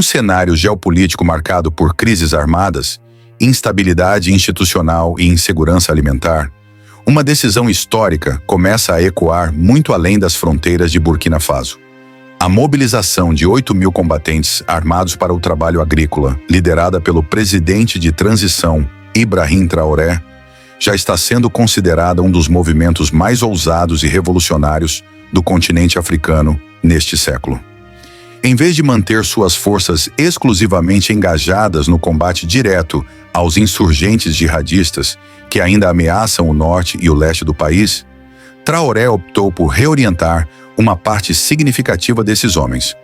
um cenário geopolítico marcado por crises armadas, instabilidade institucional e insegurança alimentar, uma decisão histórica começa a ecoar muito além das fronteiras de Burkina Faso. A mobilização de 8.000 combatentes armados para o trabalho agrícola, liderada pelo presidente de transição, Ibrahim Traoré, já está sendo considerada um dos movimentos mais ousados e revolucionários do continente africano neste século. Em vez de manter suas forças exclusivamente engajadas no combate direto aos insurgentes jihadistas que ainda ameaçam o norte e o leste do país, Traoré optou por reorientar uma parte significativa desses homens,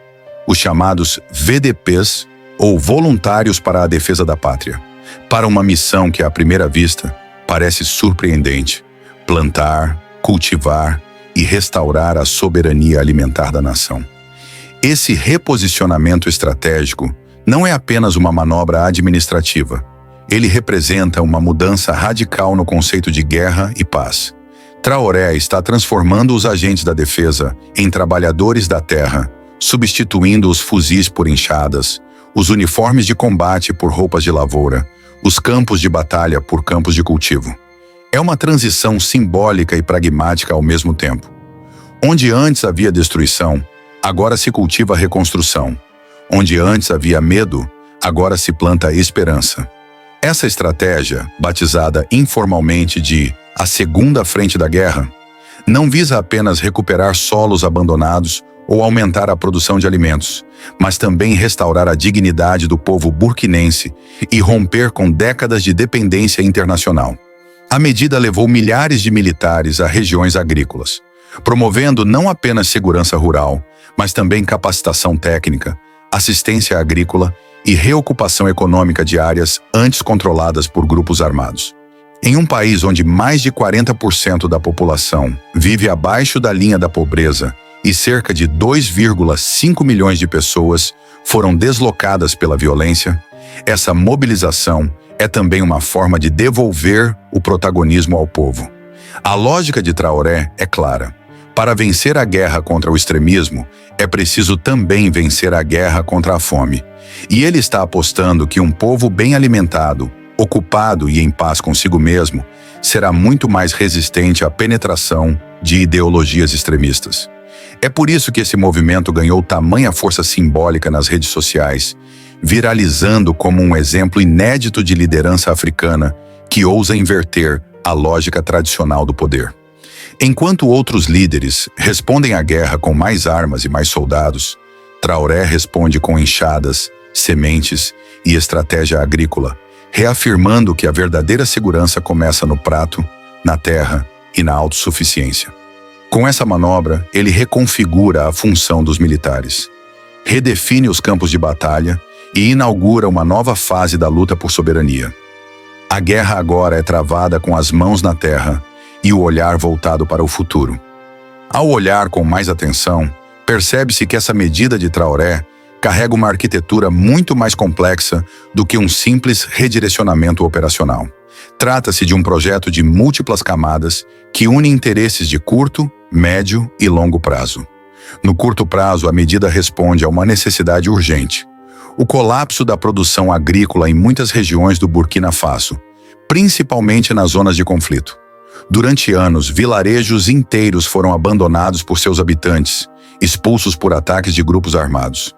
os chamados VDPs, ou Voluntários para a Defesa da Pátria, para uma missão que, à primeira vista, parece surpreendente: plantar, cultivar e restaurar a soberania alimentar da nação. Esse reposicionamento estratégico não é apenas uma manobra administrativa. Ele representa uma mudança radical no conceito de guerra e paz. Traoré está transformando os agentes da defesa em trabalhadores da terra, substituindo os fuzis por enxadas, os uniformes de combate por roupas de lavoura, os campos de batalha por campos de cultivo. É uma transição simbólica e pragmática ao mesmo tempo. Onde antes havia destruição, agora se cultiva a reconstrução. Onde antes havia medo, agora se planta esperança. Essa estratégia, batizada informalmente de a segunda frente da guerra, não visa apenas recuperar solos abandonados ou aumentar a produção de alimentos, mas também restaurar a dignidade do povo burkinense e romper com décadas de dependência internacional. A medida levou milhares de militares a regiões agrícolas, promovendo não apenas segurança rural, mas também capacitação técnica, assistência agrícola e reocupação econômica de áreas antes controladas por grupos armados. Em um país onde mais de 40% da população vive abaixo da linha da pobreza e cerca de 2,5 milhões de pessoas foram deslocadas pela violência, essa mobilização é também uma forma de devolver o protagonismo ao povo. A lógica de Traoré é clara. Para vencer a guerra contra o extremismo, é preciso também vencer a guerra contra a fome. E ele está apostando que um povo bem alimentado, ocupado e em paz consigo mesmo, será muito mais resistente à penetração de ideologias extremistas. É por isso que esse movimento ganhou tamanha força simbólica nas redes sociais, viralizando como um exemplo inédito de liderança africana que ousa inverter a lógica tradicional do poder. Enquanto outros líderes respondem à guerra com mais armas e mais soldados, Traoré responde com enxadas, sementes e estratégia agrícola, reafirmando que a verdadeira segurança começa no prato, na terra e na autossuficiência. Com essa manobra, ele reconfigura a função dos militares, redefine os campos de batalha e inaugura uma nova fase da luta por soberania. A guerra agora é travada com as mãos na terra e o olhar voltado para o futuro. Ao olhar com mais atenção, percebe-se que essa medida de Traoré carrega uma arquitetura muito mais complexa do que um simples redirecionamento operacional. Trata-se de um projeto de múltiplas camadas que une interesses de curto, médio e longo prazo. No curto prazo, a medida responde a uma necessidade urgente: o colapso da produção agrícola em muitas regiões do Burkina Faso, principalmente nas zonas de conflito. Durante anos, vilarejos inteiros foram abandonados por seus habitantes, expulsos por ataques de grupos armados.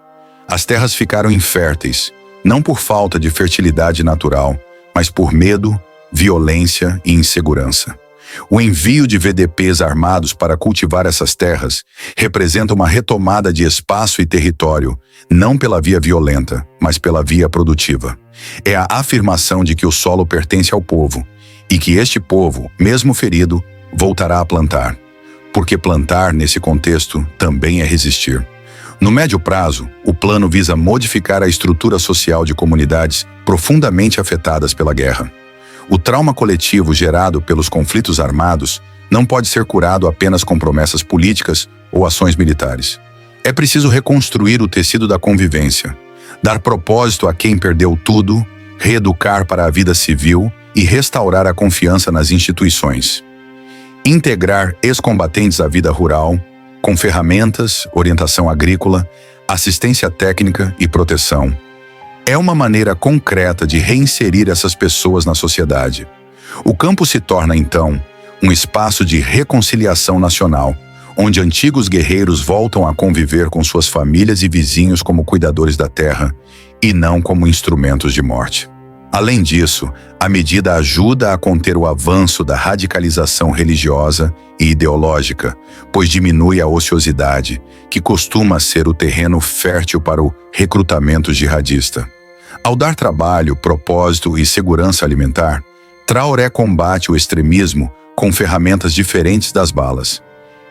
As terras ficaram inférteis, não por falta de fertilidade natural, mas por medo, violência e insegurança. O envio de VDPs armados para cultivar essas terras representa uma retomada de espaço e território, não pela via violenta, mas pela via produtiva. É a afirmação de que o solo pertence ao povo e que este povo, mesmo ferido, voltará a plantar. Porque plantar, nesse contexto, também é resistir. No médio prazo, o plano visa modificar a estrutura social de comunidades profundamente afetadas pela guerra. O trauma coletivo gerado pelos conflitos armados não pode ser curado apenas com promessas políticas ou ações militares. É preciso reconstruir o tecido da convivência, dar propósito a quem perdeu tudo, reeducar para a vida civil e restaurar a confiança nas instituições. Integrar ex-combatentes à vida rural, com ferramentas, orientação agrícola, assistência técnica e proteção. É uma maneira concreta de reinserir essas pessoas na sociedade. O campo se torna, então, um espaço de reconciliação nacional, onde antigos guerreiros voltam a conviver com suas famílias e vizinhos como cuidadores da terra, e não como instrumentos de morte. Além disso, a medida ajuda a conter o avanço da radicalização religiosa e ideológica, pois diminui a ociosidade, que costuma ser o terreno fértil para o recrutamento jihadista. Ao dar trabalho, propósito e segurança alimentar, Traoré combate o extremismo com ferramentas diferentes das balas.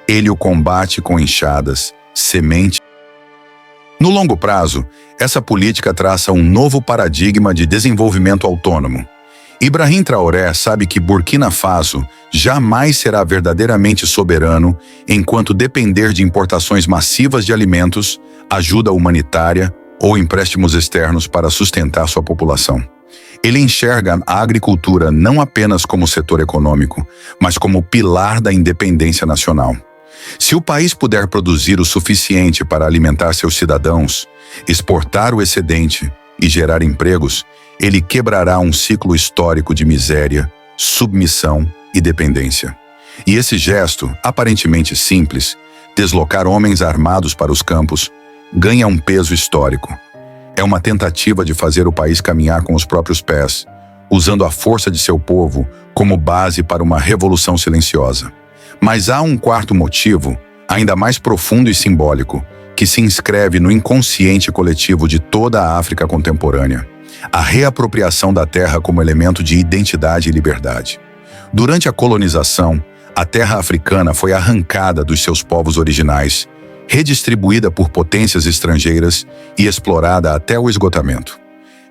Ele o combate com enxadas, sementes. No longo prazo, essa política traça um novo paradigma de desenvolvimento autônomo. Ibrahim Traoré sabe que Burkina Faso jamais será verdadeiramente soberano enquanto depender de importações massivas de alimentos, ajuda humanitária ou empréstimos externos para sustentar sua população. Ele enxerga a agricultura não apenas como setor econômico, mas como pilar da independência nacional. Se o país puder produzir o suficiente para alimentar seus cidadãos, exportar o excedente e gerar empregos, ele quebrará um ciclo histórico de miséria, submissão e dependência. E esse gesto, aparentemente simples, deslocar homens armados para os campos, ganha um peso histórico. É uma tentativa de fazer o país caminhar com os próprios pés, usando a força de seu povo como base para uma revolução silenciosa. Mas há um quarto motivo, ainda mais profundo e simbólico, que se inscreve no inconsciente coletivo de toda a África contemporânea: a reapropriação da terra como elemento de identidade e liberdade. Durante a colonização, a terra africana foi arrancada dos seus povos originais, redistribuída por potências estrangeiras e explorada até o esgotamento.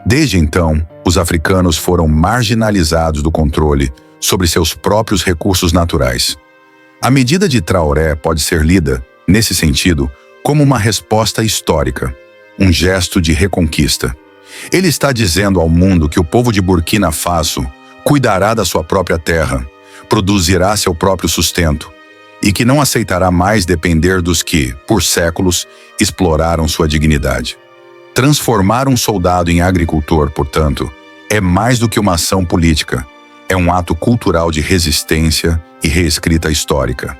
Desde então, os africanos foram marginalizados do controle sobre seus próprios recursos naturais. A medida de Traoré pode ser lida, nesse sentido, como uma resposta histórica, um gesto de reconquista. Ele está dizendo ao mundo que o povo de Burkina Faso cuidará da sua própria terra, produzirá seu próprio sustento, e que não aceitará mais depender dos que, por séculos, exploraram sua dignidade. Transformar um soldado em agricultor, portanto, é mais do que uma ação política. É um ato cultural de resistência e reescrita histórica.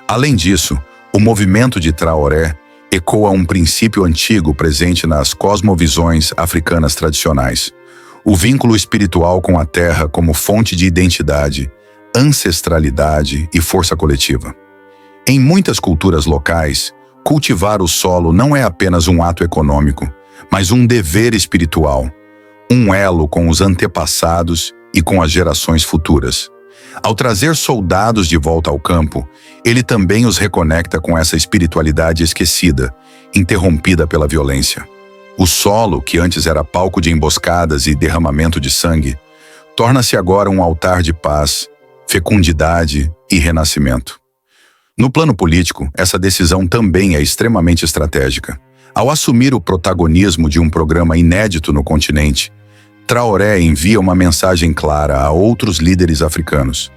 Além disso, o movimento de Traoré ecoa um princípio antigo presente nas cosmovisões africanas tradicionais: o vínculo espiritual com a terra como fonte de identidade, ancestralidade e força coletiva. Em muitas culturas locais, cultivar o solo não é apenas um ato econômico, mas um dever espiritual, um elo com os antepassados e com as gerações futuras. Ao trazer soldados de volta ao campo, ele também os reconecta com essa espiritualidade esquecida, interrompida pela violência. O solo, que antes era palco de emboscadas e derramamento de sangue, torna-se agora um altar de paz, fecundidade e renascimento. No plano político, essa decisão também é extremamente estratégica. Ao assumir o protagonismo de um programa inédito no continente, Traoré envia uma mensagem clara a outros líderes africanos.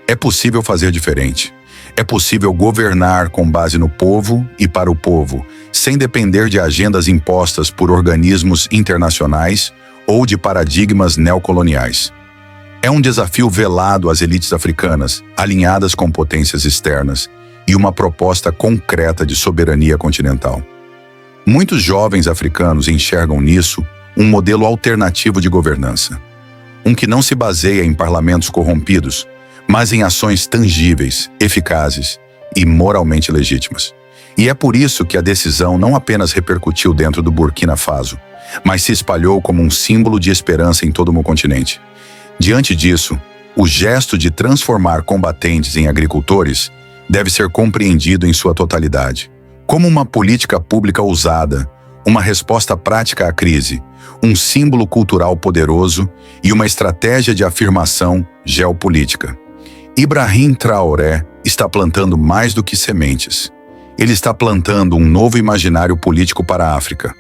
É possível fazer diferente. É possível governar com base no povo e para o povo, sem depender de agendas impostas por organismos internacionais ou de paradigmas neocoloniais. É um desafio velado às elites africanas, alinhadas com potências externas, e uma proposta concreta de soberania continental. Muitos jovens africanos enxergam nisso um modelo alternativo de governança. Um que não se baseia em parlamentos corrompidos, mas em ações tangíveis, eficazes e moralmente legítimas. E é por isso que a decisão não apenas repercutiu dentro do Burkina Faso, mas se espalhou como um símbolo de esperança em todo o continente. Diante disso, o gesto de transformar combatentes em agricultores deve ser compreendido em sua totalidade, como uma política pública ousada, uma resposta prática à crise, um símbolo cultural poderoso e uma estratégia de afirmação geopolítica. Ibrahim Traoré está plantando mais do que sementes. Ele está plantando um novo imaginário político para a África.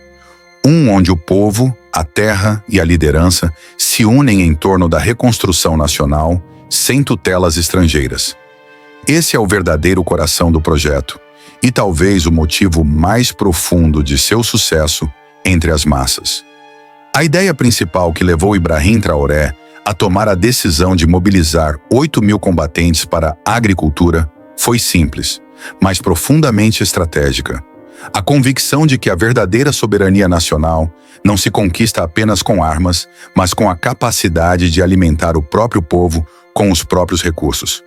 Um onde o povo, a terra e a liderança se unem em torno da reconstrução nacional, sem tutelas estrangeiras. Esse é o verdadeiro coração do projeto, e talvez o motivo mais profundo de seu sucesso entre as massas. A ideia principal que levou Ibrahim Traoré a tomar a decisão de mobilizar 8.000 combatentes para a agricultura foi simples, mas profundamente estratégica. A convicção de que a verdadeira soberania nacional não se conquista apenas com armas, mas com a capacidade de alimentar o próprio povo com os próprios recursos.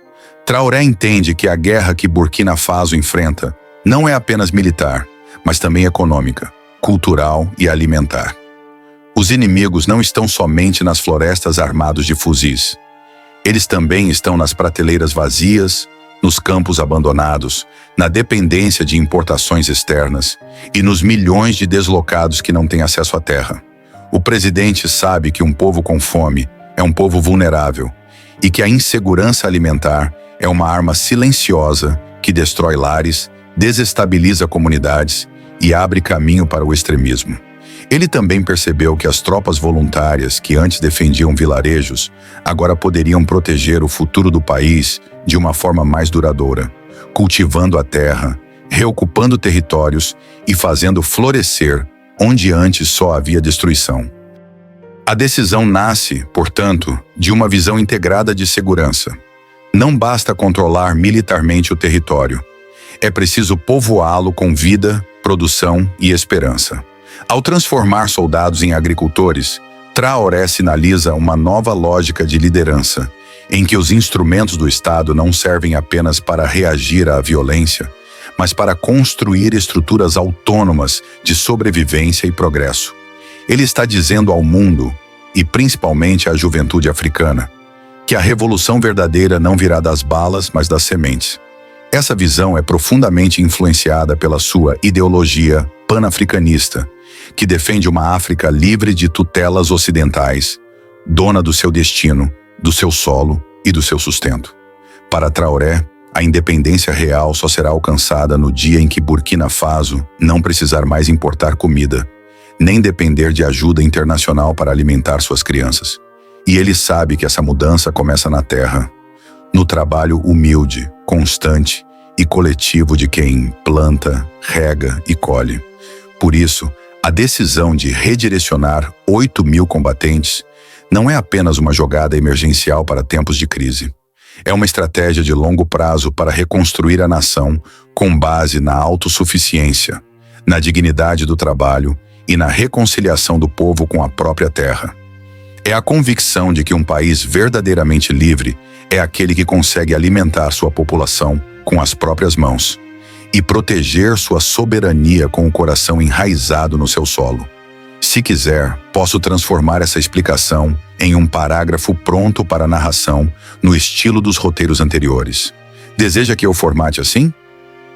Traoré entende que a guerra que Burkina Faso enfrenta não é apenas militar, mas também econômica, cultural e alimentar. Os inimigos não estão somente nas florestas armados de fuzis. Eles também estão nas prateleiras vazias, nos campos abandonados, na dependência de importações externas e nos milhões de deslocados que não têm acesso à terra. O presidente sabe que um povo com fome é um povo vulnerável e que a insegurança alimentar é uma arma silenciosa que destrói lares, desestabiliza comunidades e abre caminho para o extremismo. Ele também percebeu que as tropas voluntárias que antes defendiam vilarejos agora poderiam proteger o futuro do país de uma forma mais duradoura, cultivando a terra, reocupando territórios e fazendo florescer onde antes só havia destruição. A decisão nasce, portanto, de uma visão integrada de segurança. Não basta controlar militarmente o território. É preciso povoá-lo com vida, produção e esperança. Ao transformar soldados em agricultores, Traoré sinaliza uma nova lógica de liderança, em que os instrumentos do Estado não servem apenas para reagir à violência, mas para construir estruturas autônomas de sobrevivência e progresso. Ele está dizendo ao mundo, e principalmente à juventude africana, que a revolução verdadeira não virá das balas, mas das sementes. Essa visão é profundamente influenciada pela sua ideologia panafricanista, que defende uma África livre de tutelas ocidentais, dona do seu destino, do seu solo e do seu sustento. Para Traoré, a independência real só será alcançada no dia em que Burkina Faso não precisar mais importar comida, nem depender de ajuda internacional para alimentar suas crianças. E ele sabe que essa mudança começa na terra, no trabalho humilde, constante e coletivo de quem planta, rega e colhe. Por isso, a decisão de redirecionar 8.000 combatentes não é apenas uma jogada emergencial para tempos de crise. É uma estratégia de longo prazo para reconstruir a nação com base na autossuficiência, na dignidade do trabalho e na reconciliação do povo com a própria terra. É a convicção de que um país verdadeiramente livre é aquele que consegue alimentar sua população com as próprias mãos e proteger sua soberania com o coração enraizado no seu solo. Se quiser, posso transformar essa explicação em um parágrafo pronto para narração no estilo dos roteiros anteriores. Deseja que eu formate assim?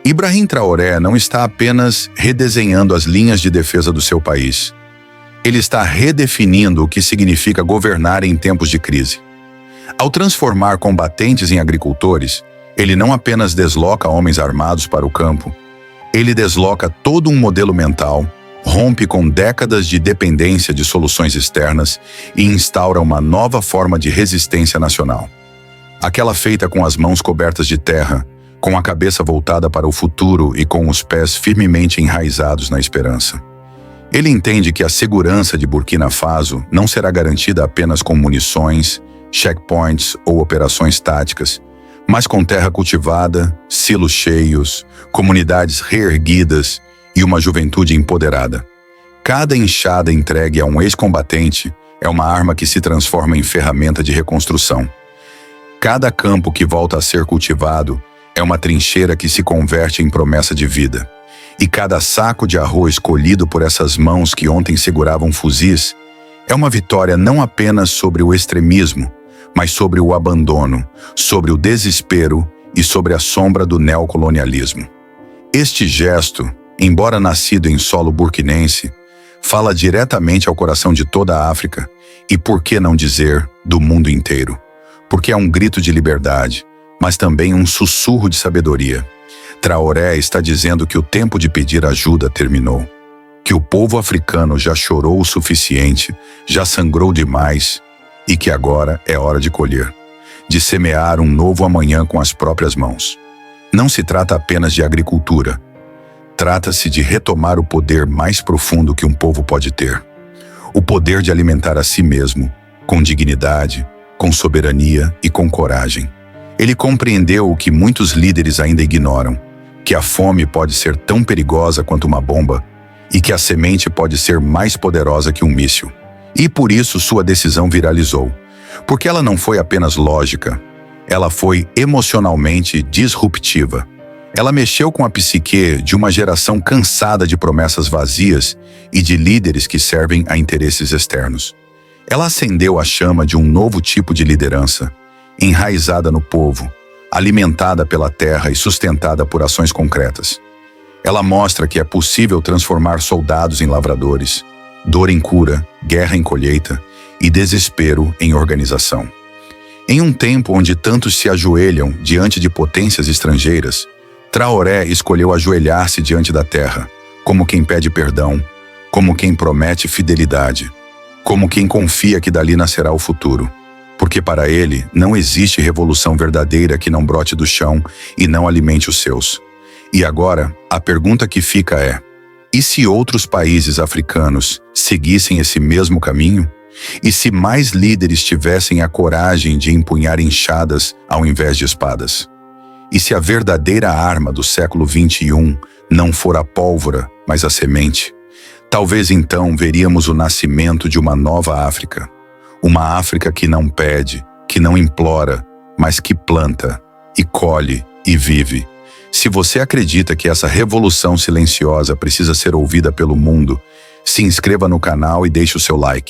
Ibrahim Traoré não está apenas redesenhando as linhas de defesa do seu país. Ele está redefinindo o que significa governar em tempos de crise. Ao transformar combatentes em agricultores, ele não apenas desloca homens armados para o campo, ele desloca todo um modelo mental, rompe com décadas de dependência de soluções externas e instaura uma nova forma de resistência nacional. Aquela feita com as mãos cobertas de terra, com a cabeça voltada para o futuro e com os pés firmemente enraizados na esperança. Ele entende que a segurança de Burkina Faso não será garantida apenas com munições, checkpoints ou operações táticas, mas com terra cultivada, silos cheios, comunidades reerguidas e uma juventude empoderada. Cada enxada entregue a um ex-combatente é uma arma que se transforma em ferramenta de reconstrução. Cada campo que volta a ser cultivado é uma trincheira que se converte em promessa de vida. E cada saco de arroz colhido por essas mãos que ontem seguravam fuzis é uma vitória não apenas sobre o extremismo, mas sobre o abandono, sobre o desespero e sobre a sombra do neocolonialismo. Este gesto, embora nascido em solo burkinense, fala diretamente ao coração de toda a África e, por que não dizer, do mundo inteiro. Porque é um grito de liberdade, mas também um sussurro de sabedoria. Traoré está dizendo que o tempo de pedir ajuda terminou, que o povo africano já chorou o suficiente, já sangrou demais e que agora é hora de colher, de semear um novo amanhã com as próprias mãos. Não se trata apenas de agricultura, Trata-se de retomar o poder mais profundo que um povo pode ter. O poder de alimentar a si mesmo, com dignidade, com soberania e com coragem. Ele compreendeu o que muitos líderes ainda ignoram, que a fome pode ser tão perigosa quanto uma bomba e que a semente pode ser mais poderosa que um míssil. E por isso sua decisão viralizou, porque ela não foi apenas lógica, ela foi emocionalmente disruptiva. Ela mexeu com a psique de uma geração cansada de promessas vazias e de líderes que servem a interesses externos. Ela acendeu a chama de um novo tipo de liderança, enraizada no povo, alimentada pela terra e sustentada por ações concretas. Ela mostra que é possível transformar soldados em lavradores, dor em cura, guerra em colheita e desespero em organização. Em um tempo onde tantos se ajoelham diante de potências estrangeiras, Traoré escolheu ajoelhar-se diante da terra, como quem pede perdão, como quem promete fidelidade, como quem confia que dali nascerá o futuro. Porque para ele não existe revolução verdadeira que não brote do chão e não alimente os seus. E agora, a pergunta que fica é: e se outros países africanos seguissem esse mesmo caminho? E se mais líderes tivessem a coragem de empunhar enxadas ao invés de espadas? E se a verdadeira arma do século XXI não for a pólvora, mas a semente? Talvez então veríamos o nascimento de uma nova África. Uma África que não pede, que não implora, mas que planta, e colhe, e vive. Se você acredita que essa revolução silenciosa precisa ser ouvida pelo mundo, se inscreva no canal e deixe o seu like.